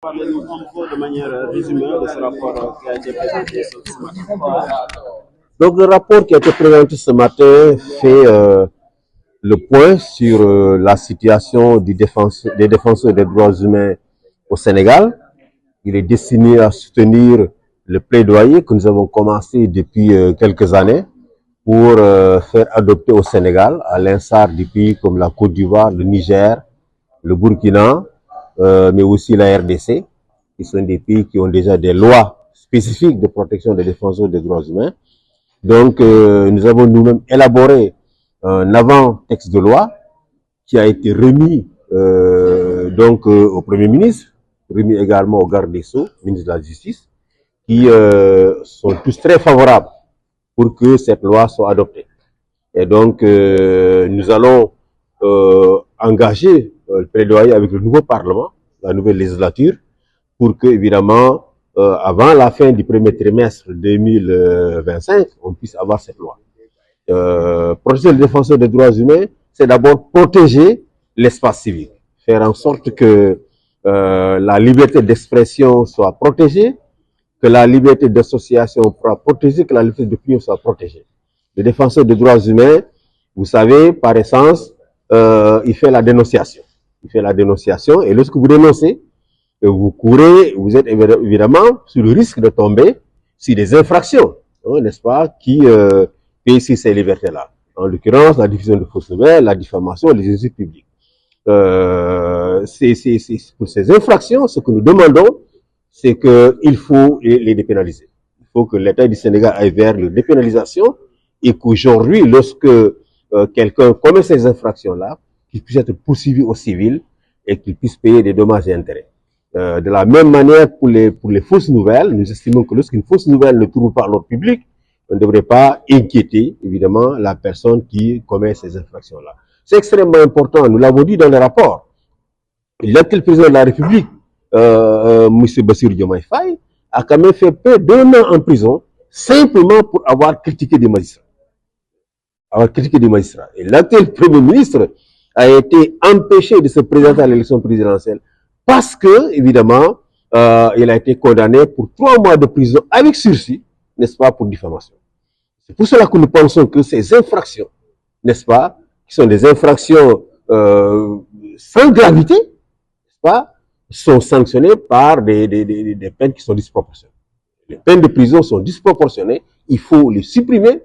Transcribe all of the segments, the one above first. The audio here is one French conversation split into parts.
Parlez-nous un peu de manière résumée de ce rapport qui a été présenté ce matin. Donc le rapport qui a été présenté ce matin fait le point sur la situation des défenseurs des droits humains au Sénégal. Il est destiné à soutenir le plaidoyer que nous avons commencé depuis quelques années pour faire adopter au Sénégal, à l'instar des pays comme la Côte d'Ivoire, le Niger, le Burkina, mais aussi la RDC, qui sont des pays qui ont déjà des lois spécifiques de protection des défenseurs des droits humains. Donc, nous avons nous-mêmes élaboré un avant-texte de loi qui a été remis au Premier ministre, remis également au garde des Sceaux, ministre de la Justice, qui sont tous très favorables pour que cette loi soit adoptée. Et donc, nous allons engager le plaidoyer avec le nouveau Parlement, la nouvelle législature, pour que, évidemment, avant la fin du premier trimestre 2025, on puisse avoir cette loi. Protéger les défenseurs des droits humains, c'est d'abord protéger l'espace civique, faire en sorte que la liberté d'expression soit protégée, que la liberté d'association soit protégée, que la liberté d'opinion soit protégée. Le défenseur des droits humains, vous savez, par essence, il fait la dénonciation. Il fait la dénonciation, et lorsque vous dénoncez, vous êtes évidemment sur le risque de tomber sur des infractions, hein, n'est-ce pas, qui payent sur ces libertés-là. En l'occurrence, la diffusion de fausses nouvelles, la diffamation, les insultes publiques. Pour ces infractions, ce que nous demandons, c'est qu'il faut les dépénaliser. Il faut que l'État du Sénégal aille vers la dépénalisation et qu'aujourd'hui, lorsque quelqu'un commet ces infractions-là, qu'il puisse être poursuivi au civil et qu'il puisse payer des dommages et intérêts. De la même manière, pour les fausses nouvelles, nous estimons que lorsqu'une fausse nouvelle ne trouve pas l'ordre public, on ne devrait pas inquiéter, évidemment, la personne qui commet ces infractions-là. C'est extrêmement important, nous l'avons dit dans le rapport. L'actuel président de la République, M. Bassirou Diomaye Faye, a quand même fait près d'1 an en prison, simplement pour avoir critiqué des magistrats. Et l'actuel Premier ministre a été empêché de se présenter à l'élection présidentielle parce que, évidemment, il a été condamné pour 3 mois de prison avec sursis, n'est-ce pas, pour diffamation. C'est pour cela que nous pensons que ces infractions, n'est-ce pas, qui sont des infractions sans gravité, n'est-ce pas, sont sanctionnées par des peines qui sont disproportionnées. Les peines de prison sont disproportionnées, il faut les supprimer,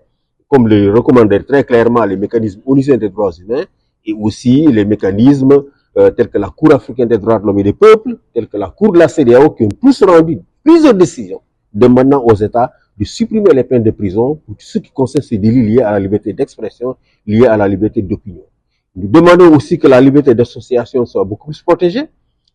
comme le recommandaient très clairement les mécanismes onusiens des droits humains, et aussi les mécanismes tels que la Cour africaine des droits de l'homme et des peuples, tels que la Cour de la CEDEAO, qui ont tous rendu plusieurs décisions demandant aux États de supprimer les peines de prison pour ce qui concerne ces délits liés à la liberté d'expression, liés à la liberté d'opinion. Nous demandons aussi que la liberté d'association soit beaucoup plus protégée.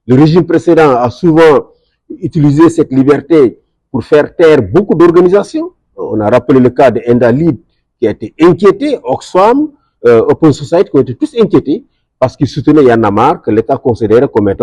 Le régime précédent a souvent utilisé cette liberté pour faire taire beaucoup d'organisations. On a rappelé le cas de Endalib qui a été inquiété, Oxfam, Open Society, qui ont été tous inquiétés parce qu'ils soutenaient Yann Amar, que l'État considérait comme étant